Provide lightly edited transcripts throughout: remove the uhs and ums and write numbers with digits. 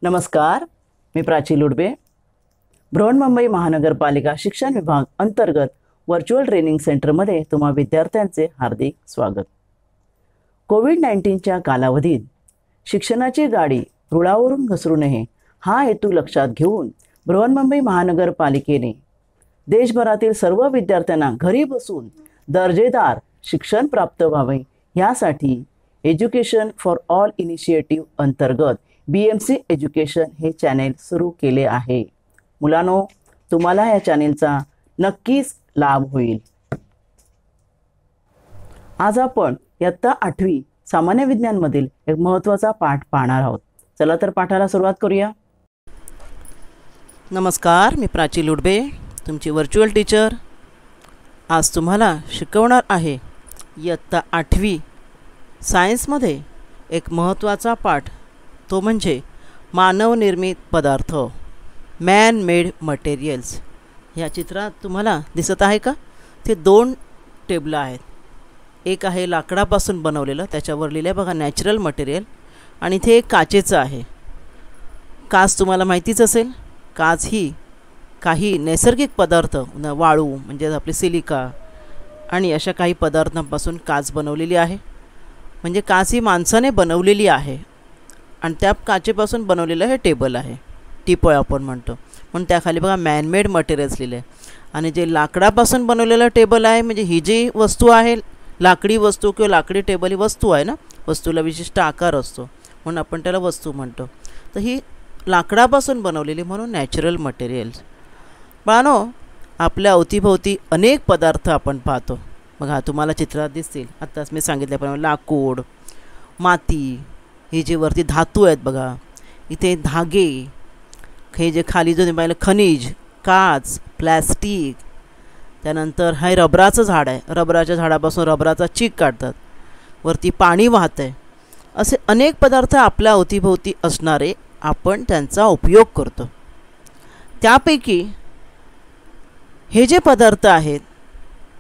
नमस्कार, मी प्राची लुडबे. बृहन्मुंबई महानगरपालिका शिक्षण विभाग अंतर्गत व्हर्च्युअल ट्रेनिंग सेंटरमध्ये तुम्हा विद्यार्थ्यांचे हार्दिक स्वागत. कोविड-19च्या कालावधीत शिक्षणाची गाडी रुळावरून घसरू नये हा हेतू लक्षात घेऊन बृहन्मुंबई महानगरपालिकेने देशभरातील सर्व विद्यार्थ्यांना घरी बसून दर्जेदार शिक्षण प्राप्त व्हावे यासाठी एज्युकेशन फॉर ऑल इनिशिएटिव्ह अंतर्गत BMC एज्युकेशन हे चॅनेल सुरू केले आहे. मुलांनो, तुम्हाला या चॅनेलचा नक्कीच लाभ होईल. आज आपण इयत्ता 8वी सामान्य विज्ञानमधील एक महत्त्वाचा पाठ पाहणार आहोत. चला तर पाठाला सुरुवात करूया. नमस्कार, मी प्राची लुडबे, तुमची व्हर्च्युअल टीचर. आज तुम्हाला शिकवणार आहे इयत्ता 8वी सायन्समध्ये एक महत्त्वाचा पाठ, तो म्हणजे मानवनिर्मित पदार्थ, मॅन मेड मटेरियल्स. या चित्रात तुम्हाला दिसत आहे का? ते 2 टेबलं आहेत. एक आहे लाकडापासून बनवलेलं, त्याच्यावर लिहिलं आहे बघा नॅचरल मटेरियल, आणि इथे एक काचेचं आहे. काच तुम्हाला माहितीच असेल. काच ही काही नैसर्गिक पदार्थ, वाळू म्हणजे आपली सिलिका आणि अशा काही पदार्थांपासून काच बनवलेली आहे. म्हणजे काच ही माणसाने बनवलेली आहे आणि त्या काचेपासून बनवलेलं हे टेबल आहे, टीपॉय आपण म्हणतो. म्हणून त्याखाली बघा मॅनमेड मटेरियल्स लिहिले. आणि जे लाकडापासून बनवलेलं टेबल आहे, म्हणजे ही जी वस्तू आहे, लाकडी वस्तू किंवा लाकडी टेबल ही वस्तू आहे ना, वस्तूला विशिष्ट आकार असतो म्हणून आपण त्याला वस्तू म्हणतो. तर ही लाकडापासून बनवलेली म्हणून नॅचरल मटेरियल्स. बाळांनो, आपल्या अवतीभोवती अनेक पदार्थ आपण पाहतो. बघा तुम्हाला चित्रात दिसतील. आत्ताच मी सांगितल्याप्रमाणे लाकूड, माती, हे जे वरती धातू आहेत बघा, इथे धागे, हे जे खाली जो पाहिलं खनिज, काच, प्लॅस्टिक, त्यानंतर हे रबराचं झाड आहे, रबराच्या झाडापासून रबराचा चीक काढतात, वरती पाणी वाहत आहे. असे अनेक पदार्थ आपल्या अवतीभोवती असणारे आपण त्यांचा उपयोग करतो. त्यापैकी हे जे पदार्थ आहेत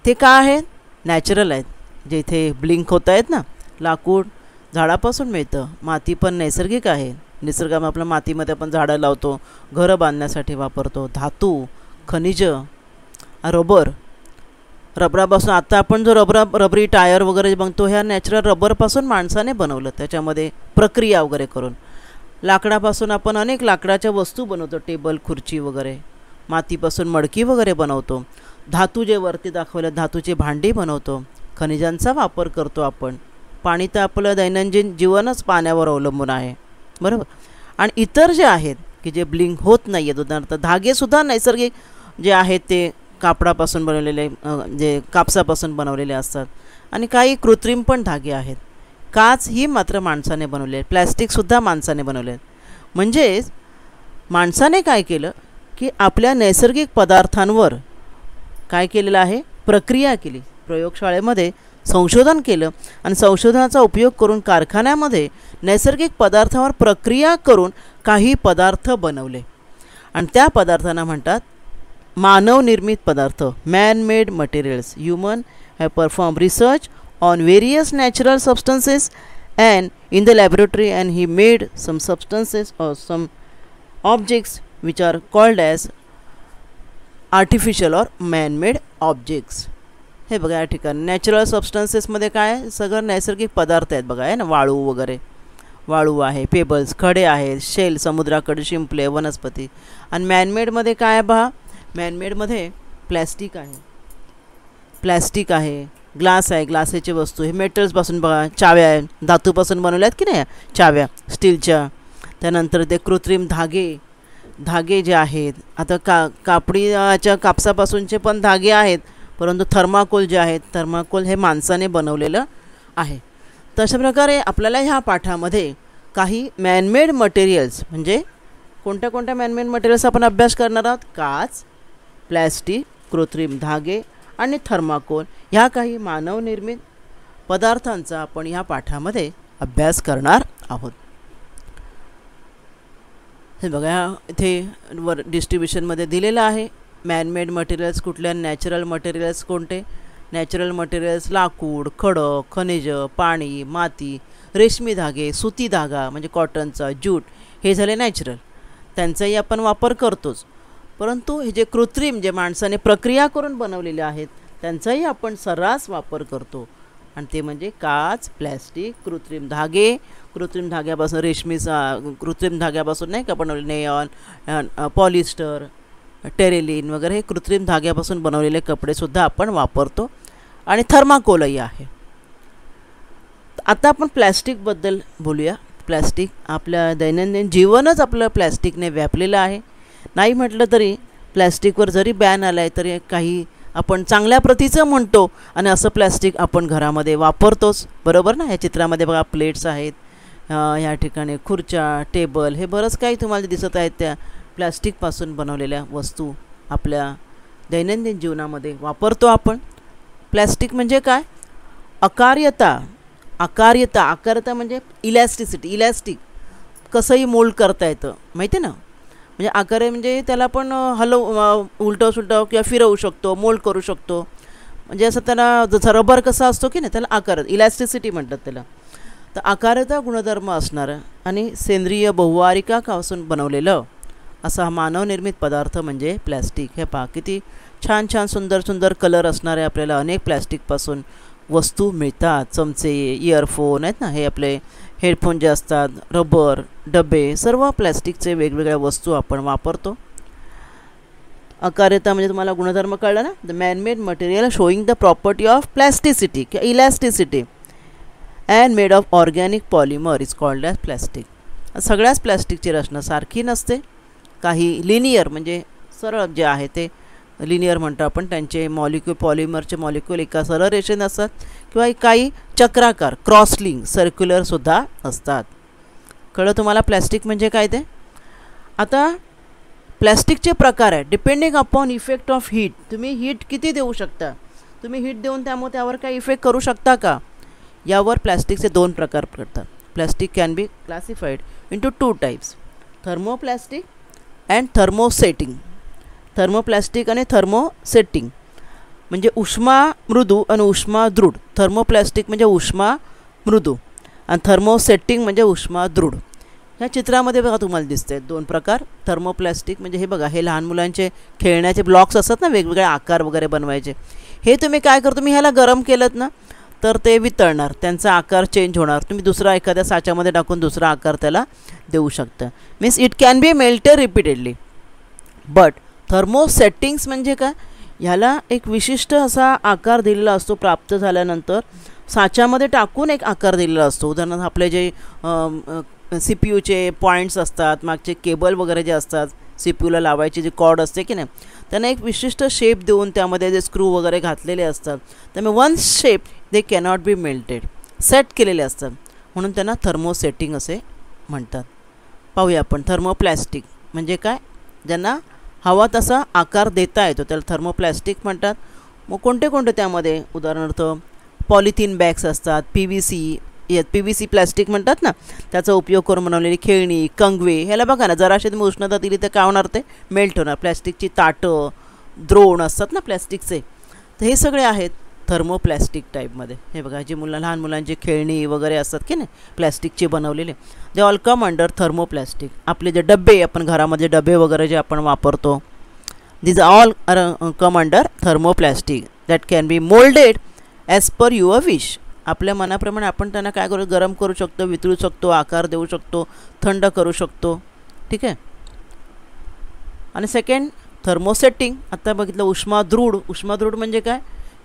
ते काय आहेत? नॅचरल आहेत. जे इथे ब्लिंक होत आहेत ना, लाकूड झाडापासून मिळतं, माती पण नैसर्गिक आहे. निसर्गामध्ये आपल्या मातीमध्ये आपण झाडं लावतो, घरं बांधण्यासाठी वापरतो. धातू, खनिज, रबर, रबरापासून आता आपण जो रबरी टायर वगैरे बघतो, ह्या नॅचरल रबरपासून माणसाने बनवलं, त्याच्यामध्ये प्रक्रिया वगैरे करून. लाकडापासून आपण अनेक लाकडाच्या वस्तू बनवतो, टेबल, खुर्ची वगैरे. मातीपासून मडकी वगैरे बनवतो. धातू जे वरती दाखवले, धातूची भांडी बनवतो. खनिजांचा वापर करतो आपण. पाणी तर आपलं दैनंदिन जीवनच पाण्यावर अवलंबून आहे, बरोबर. आणि इतर जे आहेत की जे ब्लिंक होत नाही आहेत, उदाहरणार्थ धागेसुद्धा नैसर्गिक जे आहेत ते कापडापासून बनवलेले, जे कापसापासून बनवलेले असतात. आणि काही कृत्रिम पण धागे आहेत. काच ही मात्र माणसाने बनवली आहे. प्लॅस्टिकसुद्धा माणसाने बनवले आहेत. म्हणजेच माणसाने काय केलं की आपल्या नैसर्गिक पदार्थांवर काय केलेलं आहे? प्रक्रिया केली. प्रयोगशाळेमध्ये संशोधन केलं आणि संशोधनाचा उपयोग करून कारखान्यामध्ये नैसर्गिक पदार्थांवर प्रक्रिया करून काही पदार्थ बनवले. आणि त्या पदार्थांना म्हणतात मानवनिर्मित पदार्थ, man made materials. Human have perform research on various natural substances and in the laboratory and he made some substances or some objects which are called as artificial or manmade objects. हे बघा या ठिकाणी natural सबस्टन्सेसमध्ये काय आहे? सगळं नैसर्गिक पदार्थ आहेत बघा, आहे ना. वाळू वगैरे, वाळू आहे, पेबल्स, खडे आहेत, शेल, समुद्राकडे शिंपले, वनस्पती. आणि मॅनमेडमध्ये काय आहे पहा? मॅनमेडमध्ये प्लॅस्टिक आहे, प्लॅस्टिक आहे, ग्लास आहे, ग्लासेची वस्तू, हे मेटल्सपासून बघा, चाव्या आहे, धातूपासून बनवल्या आहेत की नाही चाव्या स्टीलच्या. त्यानंतर ते कृत्रिम धागे, धागे जे आहेत, आता कापडीच्या कापसापासूनचे पण धागे आहेत, परंतु थर्माकोल जे आहेत, थर्माकोल हे माणसाने बनवलेलं आहे. तशा प्रकारे आपल्याला ह्या पाठामध्ये काही मॅनमेड मटेरियल्स, म्हणजे कोणत्या कोणत्या मॅनमेड मटेरियल्स आपण अभ्यास करणार आहोत? काच, प्लॅस्टिक, कृत्रिम धागे आणि थर्माकोल, ह्या काही मानवनिर्मित पदार्थांचा आपण ह्या पाठामध्ये अभ्यास करणार आहोत. हे बघा इथे वर डिस्ट्रीब्युशनमध्ये दिलेलं आहे. मॅनमेड मटेरियल्स कुठल्या, नॅचरल मटेरियल्स कोणते? नॅचरल मटेरियल्स लाकूड, खडक, खनिज, पाणी, माती, रेशमी धागे, सुती धागा म्हणजे कॉटनचा, ज्यूट, हे झाले नॅचरल, त्यांचाही आपण वापर करतोच. परंतु हे जे कृत्रिम, जे माणसाने प्रक्रिया करून बनवलेले आहेत, त्यांचाही आपण सर्रास वापर करतो. आणि ते म्हणजे काच, प्लॅस्टिक, कृत्रिम धागे, कृत्रिम धाग्यापासून कृत्रिम धाग्यापासून नाही का बनवलेले नेऑन, पॉलिस्टर, टेरेलिन वगैरे हे कृत्रिम धाग्यापासून बनवलेले कपडेसुद्धा आपण वापरतो. आणि थर्माकोलही आहे. आता आपण प्लॅस्टिकबद्दल बोलूया. प्लॅस्टिक आपल्या दैनंदिन जीवनच आपलं प्लॅस्टिकने व्यापलेलं आहे. नाही म्हटलं तरी प्लॅस्टिकवर जरी बॅन आला आहे तरी काही आपण चांगल्या प्रतीचं म्हणतो आणि असं प्लॅस्टिक आपण घरामध्ये वापरतोच, बरोबर ना. ह्या चित्रामध्ये बघा प्लेट्स आहेत, ह्या ठिकाणी खुर्च्या, टेबल, हे बरंच काही तुम्हाला दिसत आहेत. त्या प्लॅस्टिकपासून बनवलेल्या वस्तू आपल्या दैनंदिन जीवनामध्ये वापरतो आपण. प्लॅस्टिक म्हणजे काय? अकार्यता. आकार्यता म्हणजे इलॅस्टिक, कसंही मोल्ड करता येतं, माहिती आहे ना. म्हणजे आकार म्हणजे त्याला पण उलटं सुलटं किंवा फिरवू शकतो, मोल्ड करू शकतो. म्हणजे असं त्याला जसं रबर कसा असतो की नाही, त्याला आकार, इलॅस्टिसिटी म्हणतात त्याला. तर आकारता गुणधर्म असणारं आणि सेंद्रिय बहुवारिकापासून बनवलेलं असा हा मानवनिर्मित पदार्थ म्हणजे प्लॅस्टिक. हे पहा किती छान छान सुंदर सुंदर कलर असणारे आपल्याला अनेक प्लॅस्टिकपासून वस्तू मिळतात. चमचे, इयरफोन आहेत ना, हे आपले हेडफोन जे असतात, रबर, डबे, सर्व प्लॅस्टिकचे वेगवेगळ्या वस्तू आपण वापरतो. अकार्यता म्हणजे तुम्हाला गुणधर्म कळला ना. The manmade material showing the property of plasticity किंवा elasticity and made of organic polymer is called as plastic. सगळ्याच प्लॅस्टिकची रचना सारखी नसते. काही लिनियर म्हणजे सरळ जे आहे ते लिनियर म्हणतो आपण, त्यांचे पॉलिमरचे मॉलिक्यूल एका सरळ रेषेने असतात किंवा काही चक्राकार क्रॉसलिंग सर्क्युलरसुद्धा असतात. कळलं तुम्हाला प्लॅस्टिक म्हणजे काय ते. आता प्लॅस्टिकचे प्रकार आहेत depending upon effect of heat. तुम्ही हीट किती देऊ शकता, तुम्ही हीट देऊन त्यावर काही इफेक्ट करू शकता का, यावर प्लॅस्टिकचे 2 प्रकार पडतात. Plastic can be classified into 2 types, thermoplastic and thermosetting. Thermoplastic आणि थर्मोसेटिंग म्हणजे उष्मा मृदू आणि उष्मा दृढ. थर्मोप्लॅस्टिक म्हणजे उष्मा मृदू आणि थर्मोसेटिंग म्हणजे उष्मा दृढ. ह्या चित्रामध्ये बघा तुम्हाला दिसत आहेत 2 प्रकार. थर्मोप्लॅस्टिक म्हणजे हे बघा, हे लहान मुलांचे खेळण्याचे ब्लॉक्स असतात ना, वेगवेगळे आकार वगैरे बनवायचे. हे तुम्ही काय करतो, तुम्ही ह्याला गरम केलं ना तर ते वितळणार, त्यांचा आकार चेंज होणार. तुम्ही दुसरा एखाद्या साच्यामध्ये टाकून दुसरा आकार त्याला देऊ शकता. Means it can be melted repeatedly. But thermosettings म्हणजे काय, ह्याला एक विशिष्ट असा आकार दिलेला असतो. प्राप्त झाल्यानंतर साच्यामध्ये टाकून एक आकार दिलेला असतो. उदाहरणार्थ आपले जे CPU पॉईंट्स असतात, मागचे केबल वगैरे जे असतात, CPU लावायची जी कॉर्ड असते की नाही, त्यांना एक विशिष्ट शेप देऊन त्यामध्ये जे स्क्रू वगैरे घातलेले असतात. त्यामुळे one shape they cannot be melted, set केलेले असतात, म्हणून त्यांना थर्मोसेटिंग असे म्हणतात. पाहूया आपण थर्मोप्लॅस्टिक म्हणजे काय. ज्यांना हवा तसा आकार देता येतो त्याला थर्मोप्लॅस्टिक म्हणतात. मग कोणते कोणते त्यामध्ये, उदाहरणार्थ पॉलिथिन बॅग्स असतात, PVC प्लॅस्टिक म्हणतात ना, त्याचा उपयोग करून बनवलेली खेळणी, कंगवे, ह्याला बघा ना जराशी तुम्ही उष्णता दिली तर काय होणार, ते मेल्ट होणार. प्लॅस्टिकची ताटं, द्रोण असतात ना प्लॅस्टिकचे, तर हे सगळे आहेत थर्मोप्लॅस्टिक टाईपमध्ये. हे बघा जे लहान मुलांची खेळणी वगैरे असतात की नाही प्लॅस्टिकचे बनवलेले, दे ऑल कम अंडर थर्मोप्लॅस्टिक. आपले जे डबे, आपण घरामध्ये डबे वगैरे जे आपण वापरतो, these all come under thermoplastic that can be molded as per your wish. आपल्या मनाप्रमाणे आपण त्यांना काय करू, गरम करू शकतो, वितळू शकतो, आकार देऊ शकतो, थंड करू शकतो. ठीक आहे. आणि सेकंड थर्मोसेटिंग, आता बघितलं उष्मादृढ म्हणजे काय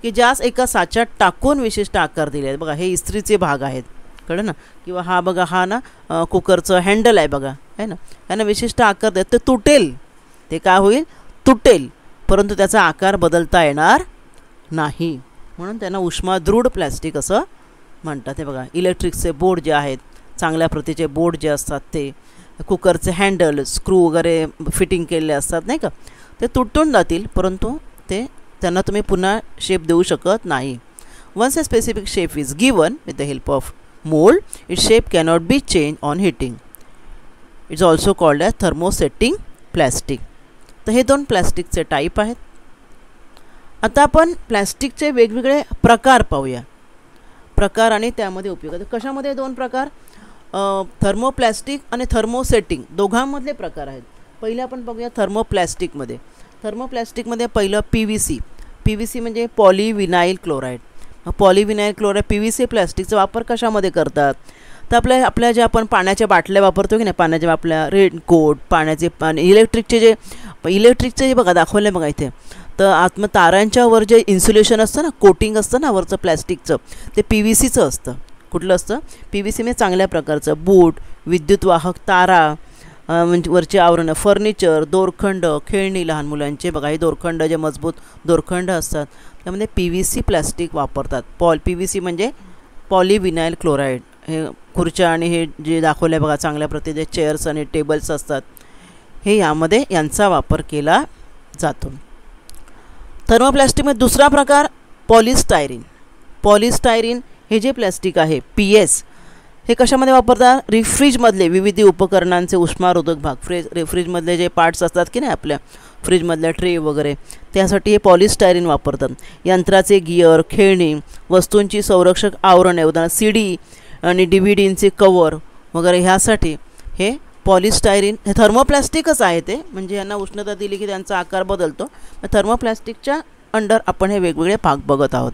की ज्यास एका साच्यात टाकून विशिष्ट आकार दिले आहेत. बघा हे इस्त्रीचे भाग आहेत, कळलं ना, किंवा हा बघा हा ना कुकरचं हँडल आहे बघा, आहे ना, यांना विशिष्ट आकार देत, ते तुटेल, ते काय होईल, तुटेल, परंतु त्याचा आकार बदलता येणार नाही, म्हणून त्यांना उष्मादृढ प्लॅस्टिक असं म्हणतात. हे बघा इलेक्ट्रिकचे बोर्ड जे आहेत, चांगल्या प्रतीचे बोर्ड जे असतात, ते कुकरचे हँडल, स्क्रू वगैरे फिटिंग केलेले असतात नाही का, ते तुटून जातील, परंतु त्यांना तुम्ही पुन्हा शेप देऊ शकत नाही. Once a specific shape is given with the help of mould, its shape cannot be change on heating. It's also called as thermosetting plastic. तर हे 2 प्लॅस्टिकचे टाईप आहेत. आता आपण प्लॅस्टिकचे वेगवेगळे प्रकार पाहूया, प्रकार आणि त्यामध्ये उपयोग. कशामध्ये 2 प्रकार, थर्मोप्लास्टिक आणि थर्मोसेटिंग दोघांमधले प्रकार आहेत. पहिले आपण बघूया थर्मोप्लास्टिकमध्ये. थर्मोप्लास्टिकमध्ये पहिलं PVC म्हणजे polyvinyl chloride. Polyvinyl chloride PVC प्लॅस्टिकचा वापर कशामध्ये करतात, तर आपल्या ज्या आपण पाण्याच्या बाटल्या वापरतो की नाही, पाण्याच्या आपल्या रेनकोट, पाण्याचे इलेक्ट्रिकचे जे बघा दाखवलं आहे बघा इथे, तर तारांच्या वर जे इन्सुलेशन असतं ना, कोटिंग असतं ना वरचं प्लॅस्टिकचं, ते PVCचं असतं. कुठलं असतं? PVC म्हणजे चांगल्या प्रकारचं. बूट, विद्युतवाहक तारा, म्हणजे वरचे आवरण, फर्निचर, दोरखंड, खेळणी लहान मुलांचे बघा, हे दोरखंड जे मजबूत दोरखंड असतात त्यामध्ये PVC प्लॅस्टिक वापरतात. PVC म्हणजे पॉलीविनाइल क्लोराईड. हे खुर्च्या आणि हे जे दाखवलं आहे बघा चांगल्या प्रतीचे चेअर्स आणि टेबल्स असतात, हे यामध्ये यांचा वापर केला जातो. थर्मोप्लास्टिकमध्ये दुसरा प्रकार पॉलिस्टायरीन हे जे प्लॅस्टिक आहे PS, हे कशामध्ये वापरतात? फ्रीजमधले विविध उपकरणांचे उष्मारोधक भाग, फ्रीजमधले जे पार्ट्स असतात की नाही आपल्या फ्रीजमधल्या ट्रे वगैरे, त्यासाठी हे पॉलिस्टायरीन वापरतात. यंत्राचे गिअर, खेळणी, वस्तूंची संरक्षक आवरणे, उदाहरण CD आणि DVDचे कवर वगैरे, ह्यासाठी हे पॉलिस्टायरीन हे थर्मोप्लास्टिकच आहे. ते म्हणजे यांना उष्णता दिली की त्यांचा आकार बदलतो. थर्मोप्लास्टिकच्या अंडर आपण हे वेगवेगळे भाग बघत आहोत.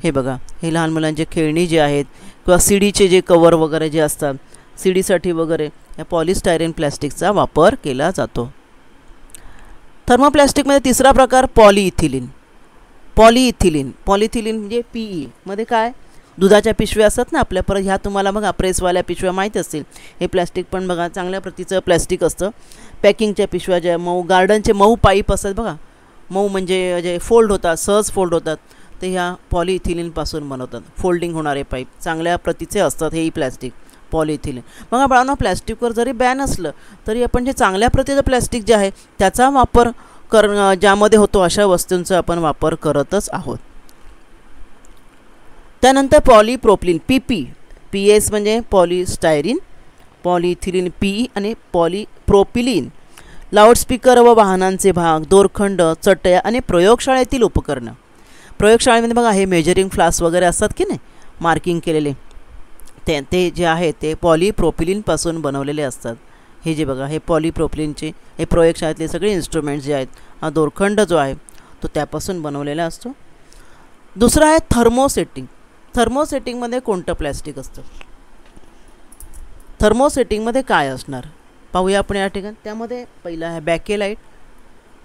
हे बघा, हे लहान मुलांचे खेळणी जे आहेत किंवा CDचे जे कवर वगैरे जे असतात, CDसाठी वगैरे या पॉलिस्टायरीन प्लॅस्टिकचा वापर केला जातो. थर्मोप्लास्टिकमध्ये तिसरा प्रकार पॉलिइथिलीन म्हणजे PE मध्ये काय, दुधाच्या पिशव्या असतात ना आपल्या, परत ह्या तुम्हाला बघा प्रेसवाल्या पिशव्या माहीत असतील. हे प्लॅस्टिक पण बघा चांगल्या प्रतीचं प्लॅस्टिक असतं. पॅकिंगच्या पिशव्या ज्या गार्डनचे मऊ पाईप असतात बघा, मऊ म्हणजे जे सहज फोल्ड होतात, ते ह्या पॉलिइथिलीनपासून बनवतात. फोल्डिंग होणारे पाईप चांगल्या प्रतीचे असतात हेही प्लॅस्टिक पॉलिइथिलीन. बघा बाळांनो, प्लॅस्टिकवर जरी बॅन असलं तरी आपण जे चांगल्या प्रतीचं प्लॅस्टिक जे आहे त्याचा वापर ज्यामध्ये होतो अशा वस्तूंचा आपण वापर करतच आहोत. त्यानंतर पॉलीप्रोपिलीन PS म्हणजे पॉलिस्टायरीन, पॉलिइथिलीन PE आणि पॉलीप्रोपिलीन. लाऊडस्पीकर व वाहनांचे भाग, दोरखंड, चटया आणि प्रयोगशाळेतील उपकरणं. प्रयोगशाळेमध्ये बघा हे मेजरिंग फ्लास्क वगैरे असतात की नाही मार्किंग केलेले, ते जे आहे ते पॉलीप्रोपिलीनपासून बनवलेले असतात. हे जे बघा हे पॉलीप्रोपिलीनचे हे प्रयोगशाळेतले सगळे इन्स्ट्रुमेंट्स जे आहेत, हा दोरखंड जो आहे तो त्यापासून बनवलेला असतो. दुसरं आहे थर्मोसेटिंगमध्ये कोणतं प्लॅस्टिक असतं? थर्मोसेटिंगमध्ये काय असणार पाहूया आपण या ठिकाणी. त्यामध्ये पहिलं आहे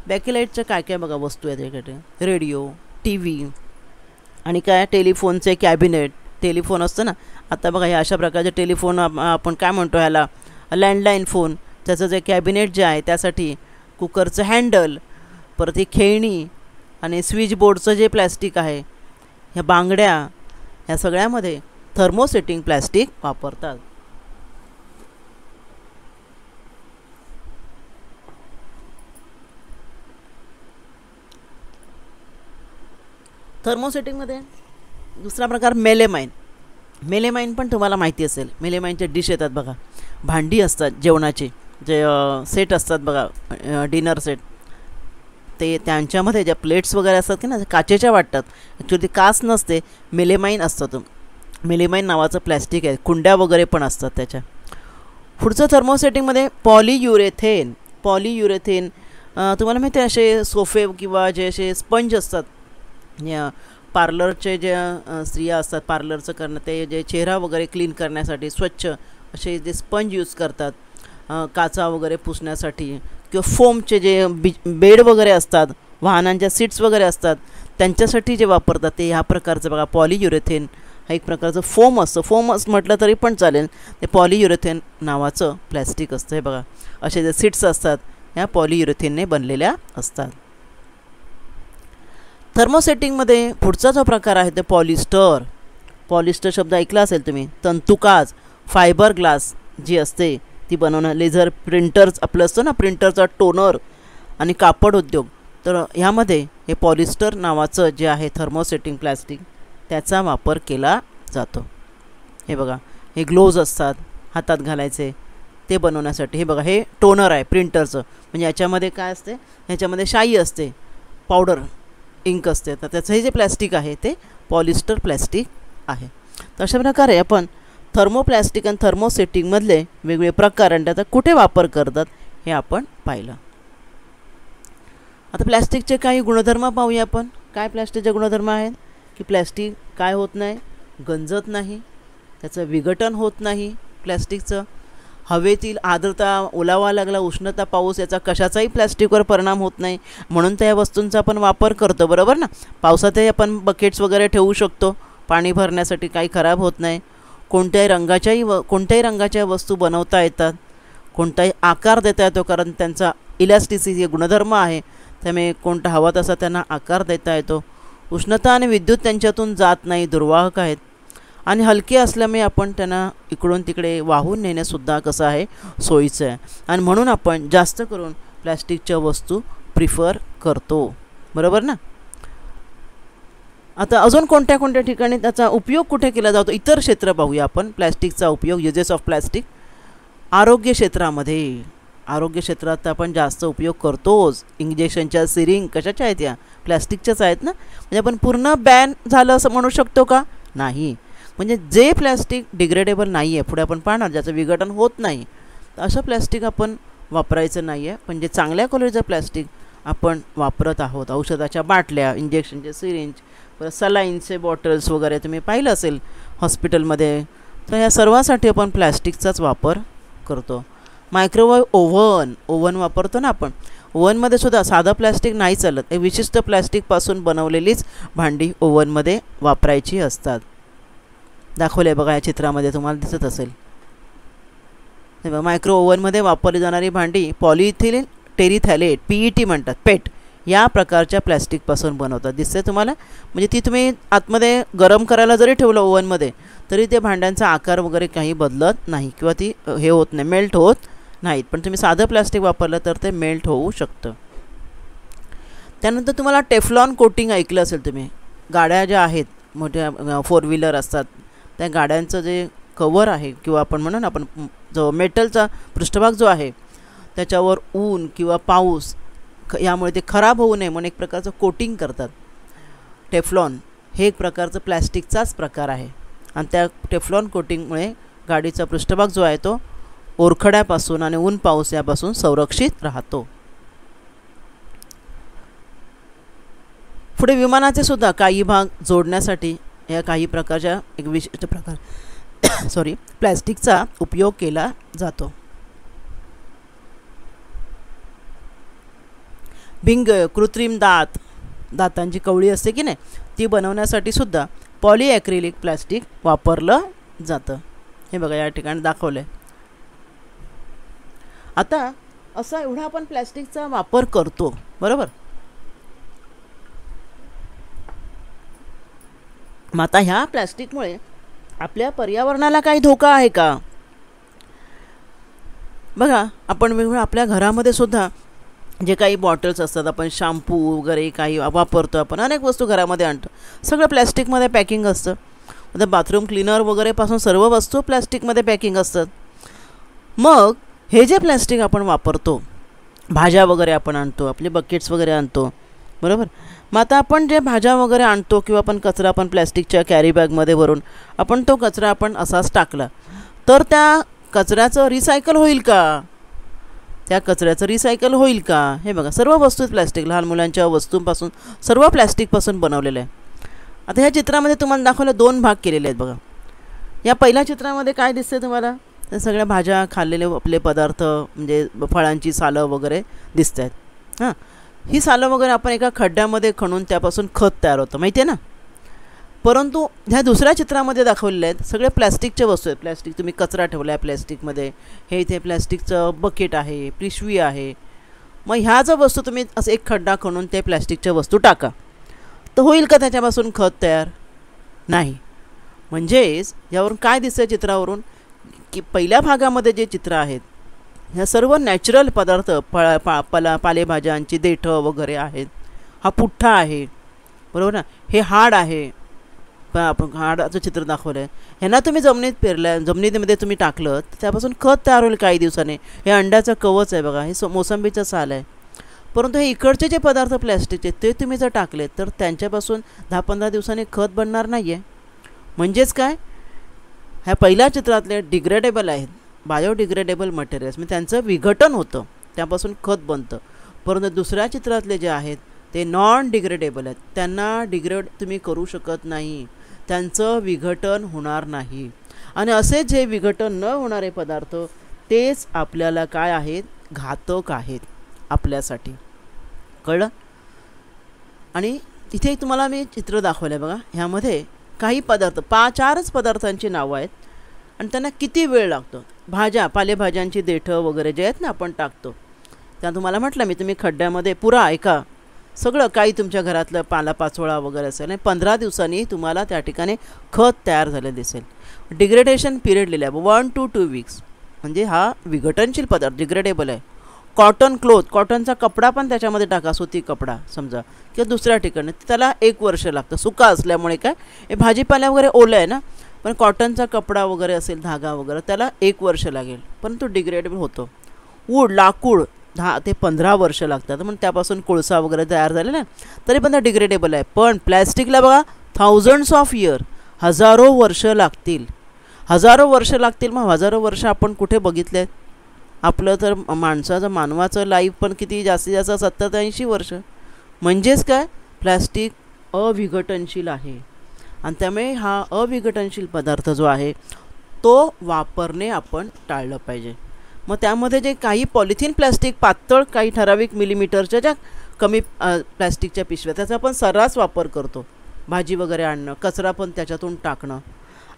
बॅकेलाईटच्या काय बघा वस्तू आहेत याकडे, रेडिओ, TV आणि काय टेलिफोनचे कॅबिनेट. टेलिफोन असतं ना, आता बघा हे अशा प्रकारचे टेलिफोन आपण काय म्हणतो ह्याला लँडलाईन फोन, त्याचं जे कॅबिनेट जे आहे त्यासाठी कुकरचं हँडल, परत ही खेळणी आणि स्विचबोर्डचं जे प्लॅस्टिक आहे, ह्या बांगड्या, ह्या सगळ्यामध्ये थर्मोसेटिंग प्लॅस्टिक वापरतात. थर्मोसेटिंगमध्ये दुसरा प्रकार मेलेमाइन पण तुम्हाला माहिती असेल. मेलेमाइनचे डिश येतात बघा, भांडी असतात जेवणाचे, जे सेट असतात बघा डिनर सेट, ते त्यांच्यामध्ये ज्या प्लेट्स वगैरे असतात की ना काचेच्या वाटतात, ॲक्च्युली काच नसते, मेलेमाइन असतं. मेलेमाइन नावाचं प्लॅस्टिक आहे. कुंड्या वगैरे पण असतात त्याच्या. पुढचं थर्मोसेटिंगमध्ये पॉलीयुरेथेन. तुम्हाला माहिती आहे असे सोफे किंवा जे असे स्पंज असतात, पार्लरचे जे स्त्रिया असतात पार्लरचं करणं, ते जे चेहरा वगैरे क्लीन करण्यासाठी स्वच्छ असे जे स्पंज यूज करतात काचा वगैरे पुसण्यासाठी, किंवा फोमचे जे बेड वगैरे असतात, वाहनांच्या सीट्स वगैरे असतात त्यांच्यासाठी जे वापरतात ते ह्या प्रकारचं बघा पॉलीयुरेथेन हा एक प्रकारचं फोम असतं. फोमच म्हटलं तरी पण चालेल, ते पॉलीयुरेथेन नावाचं प्लॅस्टिक असतं. हे बघा असे जे सीट्स असतात ह्या पॉलीयुरेथेनने बनलेल्या असतात. थर्मोसेटिंगमध्ये पुढचा जो प्रकार आहे ते पॉलिस्टर शब्द ऐकला असेल तुम्ही. तंतुकाच, फायबर ग्लास जी असते ती बनवणं, लेझर प्रिंटर्स आपलं असतं ना प्रिंटरचा टोनर आणि कापड उद्योग, तर ह्यामध्ये हे पॉलिस्टर नावाचं जे आहे थर्मोसेटिंग प्लॅस्टिक त्याचा वापर केला जातो. हे बघा हे ग्लोव्ज असतात हातात घालायचे ते बनवण्यासाठी. हे बघा हे टोनर आहे प्रिंटरचं, म्हणजे याच्यामध्ये काय असते, ह्याच्यामध्ये शाई असते, पावडर इंक असते, तर त्याचं हे जे प्लॅस्टिक आहे ते पॉलिस्टर प्लॅस्टिक आहे. तर अशा प्रकारे आपण थर्मोप्लास्टिक आणि थर्मोसेटिंगमधले वेगवेगळे प्रकार आणि त्याचा कुठे वापर करतात हे आपण पाहिलं. आता प्लॅस्टिकचे काही गुणधर्म पाहूया आपण. काय प्लॅस्टिकचे गुणधर्म आहेत की प्लॅस्टिक काय होत नाही, गंजत नाही, त्याचं विघटन होत नाही. प्लॅस्टिकचं हवेतील आर्द्रता, ओलावा लागला, उष्णता, पाऊस याचा कशाचाही प्लॅस्टिकवर परिणाम होत नाही. म्हणून त्या वस्तूंचा आपण वापर करतो, बरोबर ना. पावसातही आपण बकेट्स वगैरे ठेवू शकतो पाणी भरण्यासाठी, काही खराब होत नाही. कोणत्याही रंगाच्या वस्तू बनवता येतात, कोणताही आकार देता येतो, कारण त्यांचा इलॅस्टिसिटी गुणधर्म आहे. त्यामुळे कोणता हवा तसा त्यांना आकार देता येतो. उष्णता आणि विद्युत त्यांच्यातून जात नाही, दुर्वाहक आहेत आणि हलके असल्यामुळे आपण त्यांना इकडून तिकडे वाहून नेणंसुद्धा कसं आहे, सोयीचं आहे. आणि म्हणून आपण जास्त करून प्लॅस्टिकच्या वस्तू प्रिफर करतो, बरोबर ना. आता अजून कोणत्या कोणत्या ठिकाणी त्याचा उपयोग कुठे केला जातो, इतर क्षेत्र पाहूया आपण. प्लॅस्टिकचा उपयोग, युजेस ऑफ प्लॅस्टिक. आरोग्य क्षेत्रामध्ये, आरोग्य क्षेत्रात आपण जास्त उपयोग करतोच. इंजेक्शनच्या सिरिंग कशाच्या आहेत, या प्लॅस्टिकच्याच आहेत ना. म्हणजे आपण पूर्ण बॅन झालं असं म्हणू शकतो का, नाही. म्हणजे जे प्लॅस्टिक डिग्रेडेबल नाही आहे, पुढे आपण पाहणार, ज्याचं विघटन होत नाही, असं प्लॅस्टिक आपण वापरायचं नाही आहे. पण जे चांगल्या क्वालिटीचं प्लॅस्टिक आपण वापरत आहोत, औषधाच्या बाटल्या, इंजेक्शनचे सिरिंज, परत सलाईनचे बॉटल्स वगैरे तुम्ही पाहिलं असेल हॉस्पिटलमध्ये, तर ह्या सर्वासाठी आपण प्लॅस्टिकचाच वापर करतो. मायक्रोवेव्ह ओव्हन वापरतो ना आपण, ओव्हनमध्ये सुद्धा साधं प्लॅस्टिक नाही चालत. एक विशिष्ट प्लॅस्टिकपासून बनवलेलीच भांडी ओव्हनमध्ये वापरायची असतात. दाखवले बघा या चित्रामध्ये, तुम्हाला दिसत असेल. मायक्रो ओव्हनमध्ये वापरली जाणारी भांडी पॉलिइथिलीन टेरिथॅलेट, PET म्हणतात, पेट, या प्रकारच्या प्लॅस्टिकपासून बनवतात. दिसते तुम्हाला. म्हणजे ती तुम्ही आतमध्ये गरम करायला जरी ठेवलं ओव्हनमध्ये, तरी ते भांड्यांचा आकार वगैरे काही बदलत नाही किंवा ती हे होत नाही, मेल्ट होत नाहीत. पण तुम्ही साधं प्लॅस्टिक वापरलं तर ते मेल्ट होऊ शकतं. त्यानंतर तुम्हाला टेफ्लॉन कोटिंग ऐकलं असेल तुम्ही. गाड्या ज्या आहेत, मोठ्या 4 व्हीलर असतात, त्या गाड्यांचं जे कवर आहे किंवा आपण म्हणून आपण जो मेटलचा पृष्ठभाग जो आहे त्याच्यावर ऊन किंवा पाऊस यामुळे ते खराब होऊ नये म्हणून एक प्रकारचं कोटिंग करतात. टेफ्लॉन हे एक प्रकारचं प्लॅस्टिकचाच प्रकार आहे आणि त्या टेफ्लॉन कोटिंगमुळे गाडीचा पृष्ठभाग जो आहे तो ओरखड्यापासून आणि ऊन पाऊस यापासून संरक्षित राहतो. पुढे विमानाचे सुद्धा काही भाग जोडण्यासाठी या काही प्रकारच्या एक विशिष्ट प्रकार प्लॅस्टिकचा उपयोग केला जातो. भिंग, कृत्रिम दातांची कवळी असते की नाही, ती बनवण्यासाठी सुद्धा पॉलिॲक्रिलिक प्लॅस्टिक वापरलं जातं. हे बघा या ठिकाणी दाखवलं आहे. आता असा एवढा आपण प्लॅस्टिकचा वापर करतो, बरोबर. मग आता ह्या प्लॅस्टिकमुळे आपल्या पर्यावरणाला काही धोका आहे का. बघा आपण वेगवेगळ्या आपल्या घरामध्ये सुद्धा जे काही बॉटल्स असतात, आपण शॅम्पू वगैरे काही वापरतो, आपण अनेक वस्तू घरामध्ये आणतो, सगळं प्लॅस्टिकमध्ये पॅकिंग असतं. आता बाथरूम क्लीनर वगैरेपासून सर्व वस्तू प्लॅस्टिकमध्ये पॅकिंग असतात. मग हे जे प्लॅस्टिक आपण वापरतो, भाज्या वगैरे आपण आणतो, आपले बकेट्स वगैरे आणतो, बरोबर. मग आता आपण जे भाज्या वगैरे आणतो किंवा आपण कचरा आपण प्लॅस्टिकच्या कॅरी बॅगमध्ये भरून आपण तो कचरा आपण असाच टाकला, तर त्या कचऱ्याचं रिसायकल होईल का, त्या कचऱ्याचं रिसायकल होईल का. हे बघा सर्व वस्तू प्लॅस्टिक, लहान मुलांच्या वस्तूंपासून सर्व प्लॅस्टिकपासून बनवलेलं आहे. आता ह्या चित्रामध्ये तुम्हाला दाखवलं 2 भाग केलेले आहेत. बघा या पहिल्या चित्रामध्ये काय दिसते तुम्हाला, त्या सगळ्या भाज्या, खाल्लेले आपले पदार्थ, म्हणजे फळांची सालं वगैरे दिसत आहेत. हां, ही सालं वगैरे आपण एका खड्ड्यामध्ये खणून त्यापासून खत तयार होतं, माहिती आहे ना. परंतु ह्या दुसऱ्या चित्रामध्ये दाखवलेले आहेत सगळे प्लॅस्टिकच्या वस्तू आहेत. प्लॅस्टिक तुम्ही कचरा ठेवला आहे प्लॅस्टिकमध्ये, हे इथे प्लॅस्टिकचं बकेट आहे, पिशवी आहे. मग ह्या जर वस्तू तुम्ही असं एक खड्डा खणून ते प्लॅस्टिकच्या वस्तू टाका, तर होईल का त्याच्यापासून खत तयार, नाही. म्हणजेच यावरून काय दिसतं चित्रावरून की पहिल्या भागामध्ये जे चित्र आहेत ह्या सर्व नॅचरल पदार्थ, पालेभाज्यांची देठं वगैरे आहेत. हा पुठ्ठा आहे, बरोबर ना. हे हाड आहे, आपण हाडाचं चित्र दाखवलं आहे. ह्यांना तुम्ही जमिनीत पेरल्या, जमिनीमध्ये तुम्ही टाकलं तर त्यापासून खत तयार होईल काही दिवसाने. हे अंड्याचं कवच आहे बघा, हे मोसंबीचं साल आहे. परंतु हे इकडचे जे पदार्थ प्लॅस्टिकचे ते तुम्ही जर टाकले तर त्यांच्यापासून 10-15 दिवसांनी खत बनणार नाही आहे. म्हणजेच काय, ह्या पहिल्या चित्रातले डिग्रेडेबल आहेत, बायोडिग्रेडेबल मटेरियल्स, म्हणजे त्यांचं विघटन होतं, त्यापासून खत बनतं. परंतु दुसऱ्या चित्रातले जे आहेत ते नॉन डिग्रेडेबल आहेत, त्यांना डिग्रेड तुम्ही करू शकत नाही, त्यांचं विघटन होणार नाही. आणि असे जे विघटन न होणारे पदार्थ तेच आपल्याला काय आहेत, घातक आहेत आपल्यासाठी. कळलं? आणि इथे तुम्हाला मी चित्र दाखवलं आहे बघा. ह्यामध्ये काही पदार्थ 4च पदार्थांची नावं आहेत आणि त्यांना किती वेळ लागतो. भाज्या, पालेभाज्यांची देठं वगैरे जे आहेत ना आपण टाकतो, त्या तुम्हाला म्हटलं मी, तुम्ही खड्ड्यामध्ये पुरा ऐका सगळं काही तुमच्या घरातलं पालापाचोळा वगैरे असेल आणि 15 दिवसांनी तुम्हाला त्या ठिकाणी खत तयार झालं दिसेल. डिग्रेडेशन पिरियड लिहिलं आहे 1 to 2 weeks, म्हणजे हा विघटनशील पदार्थ डिग्रेडेबल आहे. कॉटन क्लोथ, कॉटनचा कपडा पण त्याच्यामध्ये टाका, सुती कपडा समजा, किंवा दुसऱ्या ठिकाणी, त्याला 1 वर्ष लागतं. सुका असल्यामुळे काय, हे भाजीपाला वगैरे ओलं आहे ना, पण कॉटनचा कपडा वगैरे असेल, धागा वगैरे, त्याला 1 वर्ष लागेल, परंतु डिग्रेडेबल होतो. वूड, लाकूड 10 ते 15 वर्ष लागतात, पण त्यापासून कोळसा वगैरे तयार झाले ना, तरी पण ते डिग्रेडेबल आहे. पण प्लॅस्टिकला बघा thousands of years, हजारो वर्ष लागतील, हजारो वर्ष लागतील. मग हजारो वर्ष आपण कुठे बघितले आहेत? आपलं तर मानवाचं लाईफ पण किती जास्तीत जास्त 70 ते 80 वर्ष. म्हणजेच काय, प्लॅस्टिक अविघटनशील आहे आणि त्यामुळे हा अविघटनशील पदार्थ जो आहे तो वापरणे आपण टाळलं पाहिजे. मग त्यामध्ये जे काही पॉलिथिन प्लॅस्टिक पातळ, काही ठराविक मिलीमीटरच्या ज्या कमी प्लॅस्टिकच्या पिशव्या, त्याचा आपण सर्रास वापर करतो. भाजी वगैरे आणणं, कचरा पण त्याच्यातून टाकणं,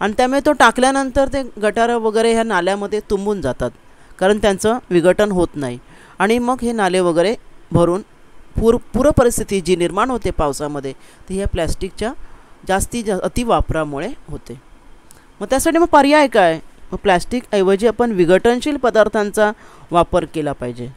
आणि त्यामुळे तो टाकल्यानंतर ते गटारं वगैरे ह्या नाल्यामध्ये तुंबून जातात, कारण त्यांचं विघटन होत नाही. आणि मग हे नाले वगैरे भरून पूर परिस्थिती जी निर्माण होते पावसामध्ये, ती ह्या प्लॅस्टिकच्या अतिवापरामुळे होते. मग त्यासाठी मग पर्याय काय? मग प्लॅस्टिकऐवजी आपण विघटनशील पदार्थांचा वापर केला पाहिजे,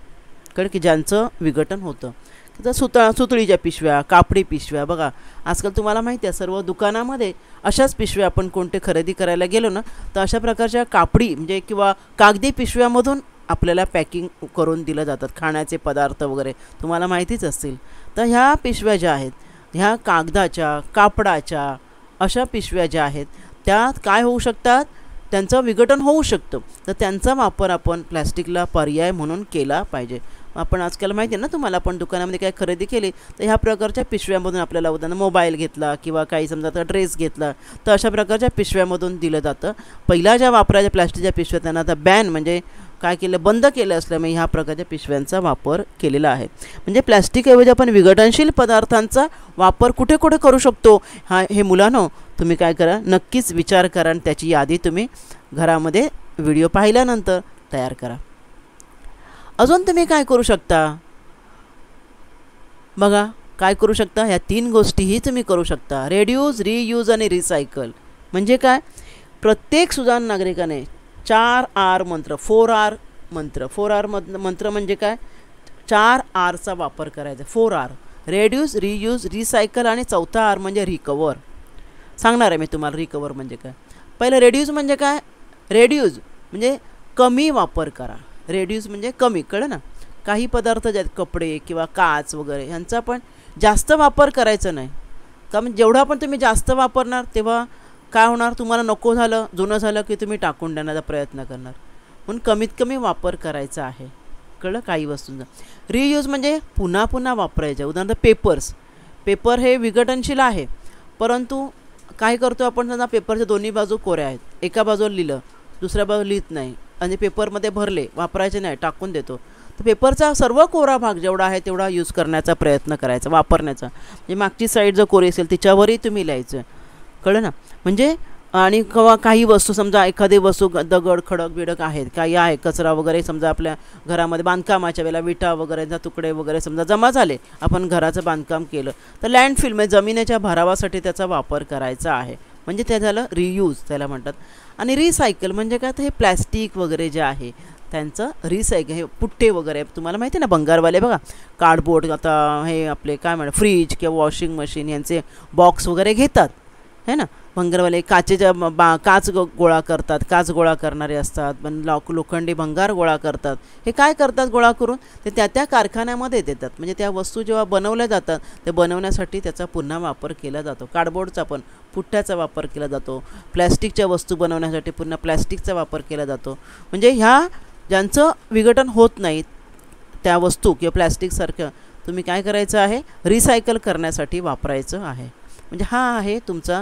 कारण की ज्यांचं विघटन होतं. तर सुतळीच्या पिशव्या, कापडी पिशव्या, बघा आजकाल तुम्हाला माहिती आहे सर्व दुकानामध्ये अशाच पिशव्या, आपण कोणते खरेदी करायला गेलो ना, तर अशा प्रकारच्या कापडी म्हणजे किंवा कागदी पिशव्यामधून आपल्याला पॅकिंग करून दिलं जातात खाण्याचे पदार्थ वगैरे, तुम्हाला माहितीच असतील. तर ह्या पिशव्या ज्या आहेत, ह्या कागदाच्या, कापडाच्या अशा पिशव्या ज्या आहेत, त्या काय होऊ शकतात, त्यांचं विघटन होऊ शकतं. तर त्यांचा वापर आपण प्लॅस्टिकला पर्याय म्हणून केला पाहिजे. आपण आजकाल माहिती आहे ना तुम्हाला, आपण दुकानामध्ये काय खरेदी केली तर ह्या प्रकारच्या पिशव्यामधून आपल्याला उदाहरण मोबाईल घेतला किंवा काही समजा तर ड्रेस घेतला तर अशा प्रकारच्या पिशव्यामधून दिलं जातं. पहिल्या ज्या वापराच्या प्लॅस्टिकच्या पिशव्या त्यांना आता बॅन म्हणजे काय केलं, बंद केलं असल्यामुळे ह्या प्रकारच्या पिशव्यांचा वापर केलेला आहे. म्हणजे प्लॅस्टिकऐवजी आपण विघटनशील पदार्थांचा वापर कुठे कुठे करू शकतो, हे मुलांनो तुम्ही काय करा, नक्कीच विचार करा आणि त्याची यादी तुम्ही घरामध्ये व्हिडिओ पाहिल्यानंतर तयार करा. अजून तुम्ही काय करू शकता बघा, काय करू शकता, ह्या 3 गोष्टीही तुम्ही करू शकता. रेड्यूज, रियूज आणि रिसायकल. म्हणजे काय, प्रत्येक सुजाण नागरिकाने 4R मंत्र, 4R मंत्र, 4R मंत्र म्हणजे काय, 4Rचा वापर करायचा. 4R, रेड्यूस, रियूज, रिसायकल आणि 4था R म्हणजे रिकवर. सांगणार आहे मी तुम्हाला रिकवर म्हणजे काय. पहिलं रेड्यूज म्हणजे काय, रेड्यूज म्हणजे कमी वापर करा. रेड्यूस म्हणजे कमी, कळलं ना. काही पदार्थ जे आहेत कपडे किंवा काच वगैरे ह्यांचा पण जास्त वापर करायचा नाही, कारण जेवढा पण तुम्ही जास्त वापरणार तेव्हा काय होणार, तुम्हाला नको झालं, जुनं झालं की तुम्ही टाकून देण्याचा प्रयत्न करणार. म्हणून कमीत कमी वापर करायचा आहे, कळलं. काही वस्तूंचा रियूज म्हणजे पुन्हा पुन्हा वापरायचं. उदाहरणार्थ पेपर हे विघटनशील आहे, परंतु काय करतो आपण, समजा पेपरच्या दोन्ही बाजू कोऱ्या आहेत, एका बाजूला लिहिलं दुसऱ्या बाजू लिहित नाही आणि पेपरमध्ये भरले, वापरायचे नाही, टाकून देतो. तर पेपरचा सर्व कोरा भाग जेवढा आहे तेवढा यूज करण्याचा प्रयत्न करायचा, वापरण्याचा. म्हणजे मागची साईड जर कोरी असेल तिच्यावरही तुम्ही लिहायचं, कळलं ना. म्हणजे आणि काही वस्तू समजा एखादी वस्तू दगड खडक बिडक आहेत, काही आहे कचरा वगैरे, समजा आपल्या घरामध्ये बांधकामाच्या वेळेला विटा वगैरेचा तुकडे वगैरे समजा जमा झाले, आपण घराचं बांधकाम केलं तर लँडफिल म्हणजे जमिनीच्या भरावासाठी त्याचा वापर करायचा आहे. म्हणजे ते झालं रियूज त्याला म्हणतात. आणि रिसायकल म्हणजे काय, तर हे प्लॅस्टिक वगैरे जे आहे त्यांचं रिसायकल, हे पुट्टे वगैरे तुम्हाला माहिती आहे ना, भंगारवाले बघा, कार्डबोर्ड, आता हे आपले काय म्हणतात फ्रीज किंवा वॉशिंग मशीन यांचे बॉक्स वगैरे घेतात है ना, भंगारवाले काचेच्या काच गोळा करतात, काच गोळा करणारे असतात, पण लोखंडी भंगार गोळा करतात. हे काय करतात गोळा करून? ते त्या त्या कारखान्यामध्ये देतात. म्हणजे त्या वस्तू जेव्हा बनवल्या जातात ते बनवण्यासाठी त्याचा पुन्हा वापर केला जातो. कार्डबोर्डचा पण पुठ्ठ्याचा वापर केला जातो. प्लॅस्टिकच्या वस्तू बनवण्यासाठी पुन्हा प्लॅस्टिकचा वापर केला जातो. म्हणजे ह्या ज्यांचं विघटन होत नाही त्या वस्तू किंवा प्लॅस्टिकसारखं तुम्ही काय करायचं आहे? रिसायकल करण्यासाठी वापरायचं आहे. म्हणजे हा आहे तुमचा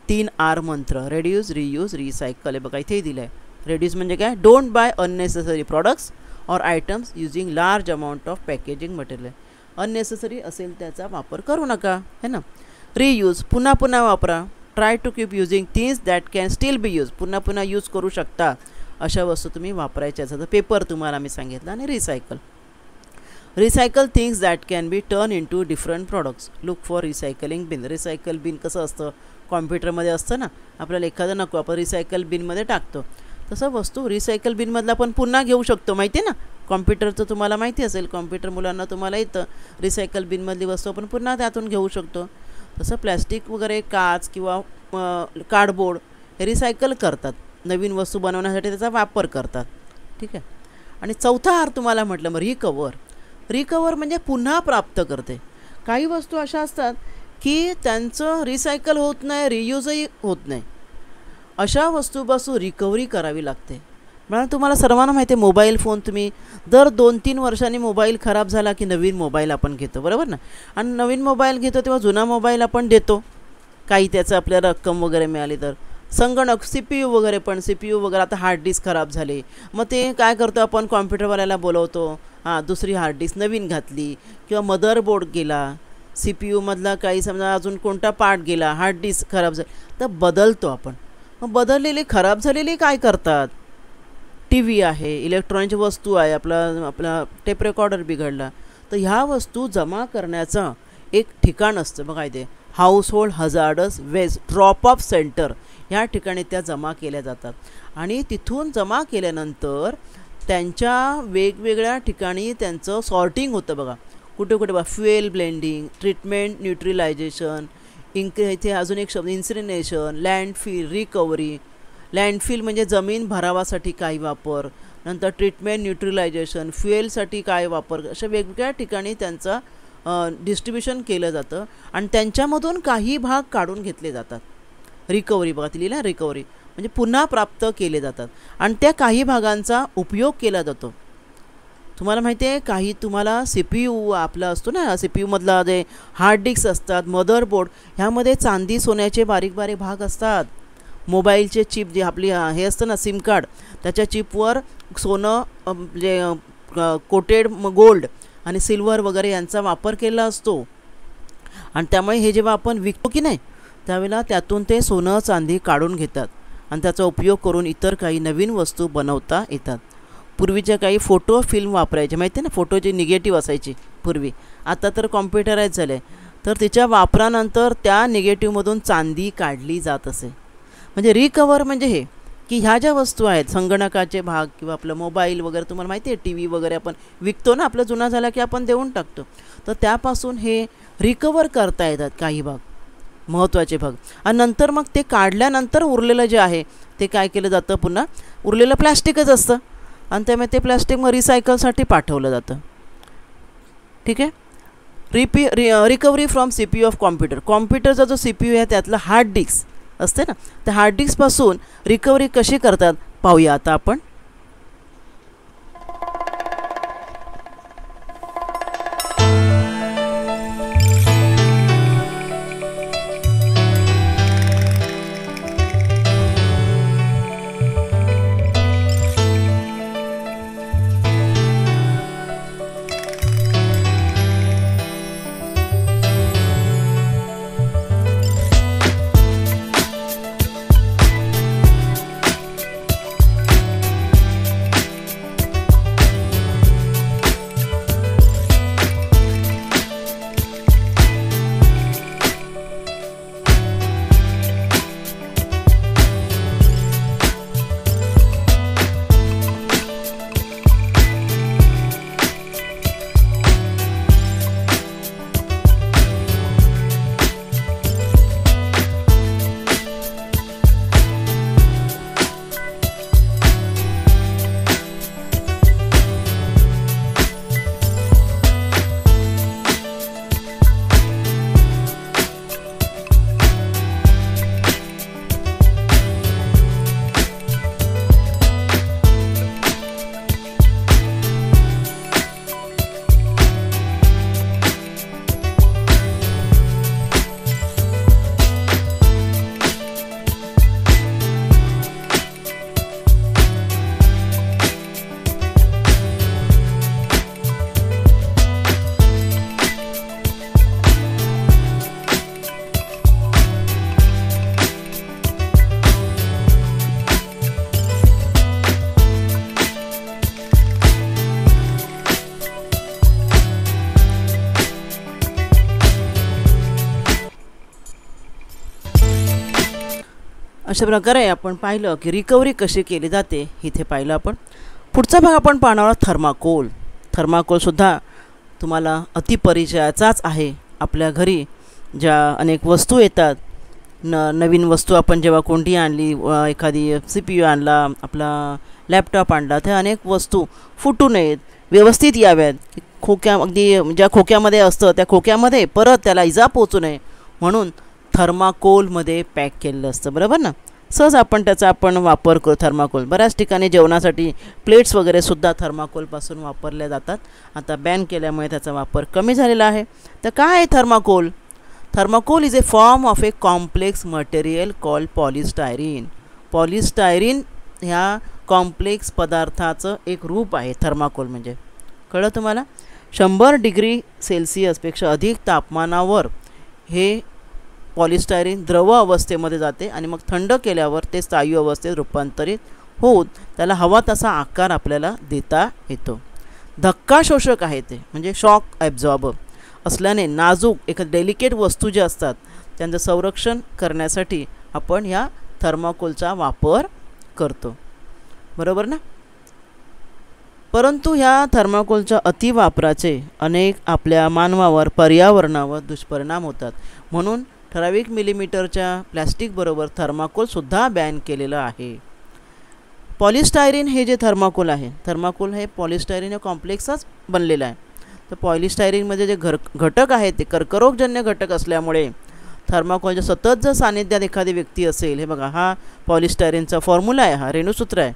3R मंत्र. Reduce, reuse, recycle. हे बघा इथेही दिलं आहे. रेड्यूस म्हणजे काय? Don't buy unnecessary products or items using large amount of packaging material. Unnecessary असेल त्याचा वापर करू नका, है ना. रियूज, पुन्हा पुन्हा वापरा. Try to keep using things that can still be use. पुन्हा पुन्हा यूज करू शकता अशा वस्तू तुम्ही वापरायच्या असतात. पेपर तुम्हाला मी सांगितलं. आणि recycle, recycle things that can be turn into different products. Look for recycling bin. Recycle bin कसं असतं? कॉम्प्युटरमध्ये असतं ना, आपल्याला एखादं नको आपण रिसायकल बिनमध्ये टाकतो. तसं वस्तू रिसायकल बिनमधला आपण पुन्हा घेऊ शकतो. माहिती आहे ना, कॉम्प्युटरचं तुम्हाला माहिती असेल, कॉम्प्युटर मुलांना तुम्हाला येतं. रिसायकल बिनमधली वस्तू आपण पुन्हा त्यातून घेऊ शकतो. तसं प्लॅस्टिक वगैरे, काच किंवा कार्डबोर्ड हे रिसायकल करतात. नवीन वस्तू बनवण्यासाठी त्याचा वापर करतात. ठीक आहे. आणि चौथा आर तुम्हाला म्हटलं मग रिकवर. रिकवर म्हणजे पुन्हा प्राप्त करते. काही वस्तू अशा असतात की त्यांचं रिसायकल होत नाही, रियूजही होत नाही. अशा वस्तूपासून रिकव्हरी करावी लागते. मला तुम्हाला सर्वांना माहिती आहे, मोबाईल फोन तुम्ही दर 2-3 वर्षांनी मोबाईल खराब झाला की नवीन मोबाईल आपण घेतो, बरोबर ना. आणि नवीन मोबाईल घेतो तेव्हा जुना मोबाईल आपण देतो. काही त्याचं आपल्याला रक्कम वगैरे मिळाली तर. संगणक, CPU वगैरे पण, CPU वगैरे आता हार्ड डिस्क खराब झाले, मग ते काय करतो आपण? कॉम्प्युटरवाल्याला बोलवतो, दुसरी हार्ड डिस्क नवीन घातली. किंवा मदरबोर्ड गेला, CPU मधला काही समजा अजून कोणता पार्ट गेला, हार्ड डिस्क खराब झाली तर बदलतो आपण. मग बदललेली खराब झालेली काय करतात? TV आहे, इलेक्ट्रॉनिकची वस्तू आहे, आपला टेप रेकॉर्डर बिघडला तर ह्या वस्तू जमा करण्याचं एक ठिकाण असतं. बघा इथे household hazardous waste drop off centre, ह्या ठिकाणी त्या जमा केल्या जातात. आणि तिथून जमा केल्यानंतर त्यांच्या वेगवेगळ्या ठिकाणी त्यांचं सॉर्टिंग होतं. बघा कुठे कुठे बघा, फ्युएल ब्लेंडिंग, ट्रीटमेंट, न्यूट्रिलायझेशन, इथे अजून एक शब्द इन्सिनरेशन, लँडफिल, रिकव्हरी. लँडफिल म्हणजे जमीन भरावासाठी काही वापर, नंतर ट्रीटमेंट, न्यूट्रिलायझेशन, फ्युएलसाठी काय वापर, अशा वेगवेगळ्या ठिकाणी त्यांचं डिस्ट्रीब्युशन केलं जातं. आणि त्यांच्यामधून काही भाग काढून घेतले जातात. रिकव्हरी बघा दिलेलं आहे, रिकव्हरी म्हणजे पुन्हा प्राप्त केले जातात. आणि त्या काही भागांचा उपयोग केला जातो. तुम्हाला माहिती आहे, काही तुम्हाला CPU आपला असतो ना, CPU मधला जे हार्ड डिस्क असतात, मदरबोर्ड, ह्यामध्ये चांदी सोन्याचे बारीक बारीक भाग असतात. मोबाईलचे चिप जे आपली हे असतं ना, सिम कार्ड, त्याच्या चिपवर सोनं म्हणजे कोटेड गोल्ड आणि सिल्वर वगैरे यांचा वापर केला असतो. आणि त्यामुळे हे जेव्हा आपण विकतो की नाही त्यावेळेला त्यातून ते सोनं चांदी काढून घेतात आणि त्याचा उपयोग करून इतर काही नवीन वस्तू बनवता येतात. पूर्वीच्या काही फोटो फिल्म वापरायचे, माहिती आहे ना, फोटोची निगेटिव्ह असायची पूर्वी. आता तर कॉम्प्युटराईज झाले, तर तिच्या वापरानंतर त्या निगेटिव्हमधून चांदी काढली जात असे. म्हणजे रिकवर म्हणजे हे की ह्या ज्या वस्तू आहेत, संगणकाचे भाग किंवा आपलं मोबाईल वगैरे, तुम्हाला माहिती आहे TV वगैरे आपण विकतो ना, आपलं जुना झाला की आपण देऊन टाकतो, तर त्यापासून हे रिकवर करता येतात काही भाग, महत्त्वाचे भाग. आणि नंतर मग ते काढल्यानंतर उरलेलं जे आहे ते काय केलं जातं? पुन्हा उरलेलं प्लॅस्टिकच असतं आणि त्यामुळे ते प्लॅस्टिक मग रिसायकलसाठी पाठवलं जातं. ठीक आहे. Recovery from CPU of computer. कॉम्प्युटरचा जो CPU आहे त्यातला हार्ड डिस्क असते ना, त्या हार्ड डिस्कपासून रिकव्हरी कशी करतात पाहूया आता आपण. अशा प्रकारे आपण पाहिलं की रिकव्हरी कशी केली जाते इथे पाहिलं आपण. पुढचा भाग आपण पाहणार आहोत थर्माकोल. थर्माकोलसुद्धा तुम्हाला अतिपरिचयाचाच आहे. आपल्या घरी ज्या अनेक वस्तू येतात, नवीन वस्तू आपण जेव्हा कोणती आणली, एखादी CPU आणला, आपला लॅपटॉप आणला, त्या अनेक वस्तू फुटू नयेत, व्यवस्थित याव्यात, खोक्या अगदी ज्या खोक्यामध्ये असतं त्या खोक्यामध्ये परत त्याला इजा पोचू नये म्हणून थर्माकोलमध्ये पॅक केलेलं असतं, बरोबर ना. सहज आपण त्याचा वापर करू. थर्माकोल बऱ्याच ठिकाणी जेवणासाठी प्लेट्स वगैरेसुद्धा थर्माकोलपासून वापरल्या जातात. आता बॅन केल्यामुळे त्याचा वापर कमी झालेला आहे. तर काय आहे thermocol? Thermocol is a form of a complex material called polystyrene. Polystyrene ह्या कॉम्प्लेक्स पदार्थाचं एक रूप आहे थर्माकोल म्हणजे. कळलं तुम्हाला? 100 डिग्री सेल्सिअसपेक्षा अधिक तापमानावर हे पॉलिस्टायरीन द्रव अवस्थेमध्ये जाते आणि मग थंड केल्यावर ते स्थायू अवस्थेत रूपांतरित होऊन त्याला हवा तसा आकार आपल्याला देता येतो. धक्का शोषक आहे ते, म्हणजे शॉक ॲब्झॉर्बर असल्याने नाजूक एखाद डेलिकेट वस्तू ज्या असतात त्यांचं संरक्षण करण्यासाठी आपण ह्या थर्माकोलचा वापर करतो, बरोबर ना. परंतु ह्या थर्माकोलच्या अतिवापराचे अनेक आपल्या मानवावर, पर्यावरणावर दुष्परिणाम होतात. म्हणून ठराविक मिलीमीटरच्या प्लॅस्टिकबरोबर थर्माकोलसुद्धा बॅन केलेलं आहे. पॉलिस्टायरीन हे जे थर्माकोल आहे, थर्माकोल हे पॉलिस्टायरीन या कॉम्प्लेक्सच बनलेलं आहे. तर पॉलिस्टायरीनमध्ये जे घटक आहेत ते कर्करोगजन्य घटक असल्यामुळे थर्माकोलच्या सतत जर सानिध्यात एखादी व्यक्ती असेल, हे बघा हा पॉलिस्टायरीनचा फॉर्म्युला आहे, हा रेणुसूत्र आहे,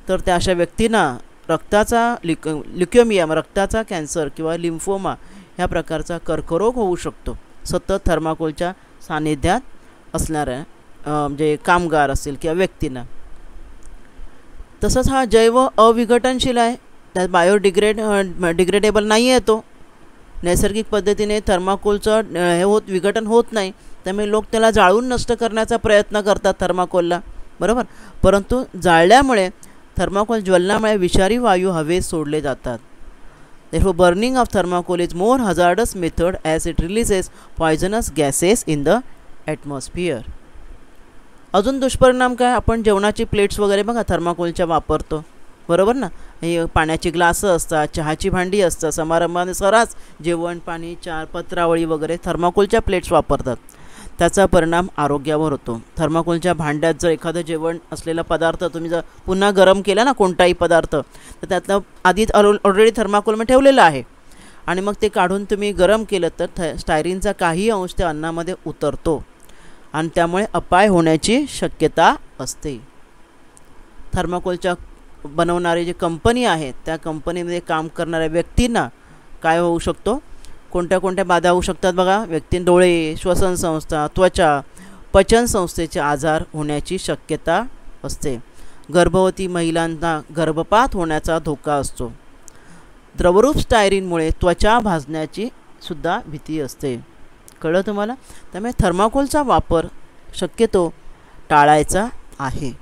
तर त्या अशा व्यक्तींना रक्ताचा ल्युकेमिया, रक्ताचा कॅन्सर किंवा लिम्फोमा ह्या प्रकारचा कर्करोग होऊ शकतो सतत थर्माकोलच्या सानिध्यात असणाऱ्या म्हणजे कामगार असेल किंवा व्यक्तींना. तसंच हा जैव अविघटनशील आहे, त्यात डिग्रेडेबल नाही आहे तो. नैसर्गिक पद्धतीने थर्माकोलचं विघटन होत नाही, त्यामुळे लोक त्याला जाळून नष्ट करण्याचा प्रयत्न करतात थर्माकोलला, बरोबर. परंतु जाळल्यामुळे थर्माकोल ज्वलनामुळे विषारी वायू हवेत सोडले जातात. Therefore, burning of thermocol is more hazardous method as it releases poisonous gases in the atmosphere. अजून दुष्परिणाम काय? आपण जेवणाची प्लेट्स वगैरे बघा थर्माकोलच्या वापरतो, बरोबर ना. हे पाण्याची ग्लासं असतात, चहाची भांडी असतात, समारंभाने सर्रास जेवण, पाणी, चहा, पत्रावळी वगैरे थर्माकोलच्या प्लेट्स वापरतात. त्याचा परिणाम आरोग्यावर होतो. थर्माकोलच्या भांड्यात जर एखादं जेवण असलेला पदार्थ तुम्ही जर पुन्हा गरम केला ना कोणताही पदार्थ, तर त्यातलं आधीच ऑलरेडी थर्माकोलमध्ये ठेवलेलं आहे आणि मग ते काढून तुम्ही गरम केलं तर स्टायरीनचा काही अंश त्या अन्नामध्ये उतरतो आणि त्यामुळे अपाय होण्याची शक्यता असते. थर्माकोलच्या बनवणारी जी कंपनी आहे त्या कंपनीमध्ये काम करणाऱ्या व्यक्तींना काय होऊ शकतो, कोणत्या बाधा होऊ शकतात बघा. व्यक्ती डोळे, श्वसन संस्था, त्वचा, पचन संस्थेचे आजार होण्याची शक्यता असते. गर्भवती महिलांना गर्भपात होण्याचा धोका असतो. द्रवरूप स्टायरीनमुळे त्वचा भाजण्याची सुद्धा भीती असते. कळलं तुम्हाला? त्यामुळे थर्माकोलचा वापर शक्यतो टाळायचा आहे.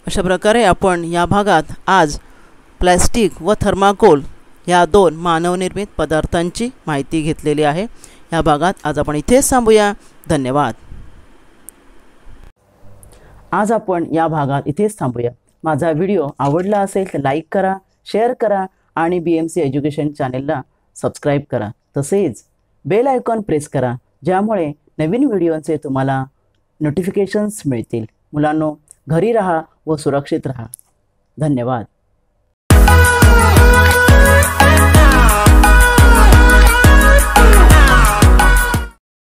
अशा प्रकारे आपण या भागात आज प्लॅस्टिक व थर्माकोल या 2 मानवनिर्मित पदार्थांची माहिती घेतलेली आहे. या भागात आज आपण इथेच थांबूया. धन्यवाद. आज आपण या भागात इथेच थांबूया. माझा व्हिडिओ आवडला असेल तर लाईक करा, शेअर करा आणि BMC एज्युकेशन चॅनेलला सबस्क्राईब करा. तसेच बेल आयकॉन प्रेस करा, ज्यामुळे नवीन व्हिडिओचे तुम्हाला नोटिफिकेशन्स मिळतील. मुलांनो, घरी राहा व सुरक्षित राहा. धन्यवाद.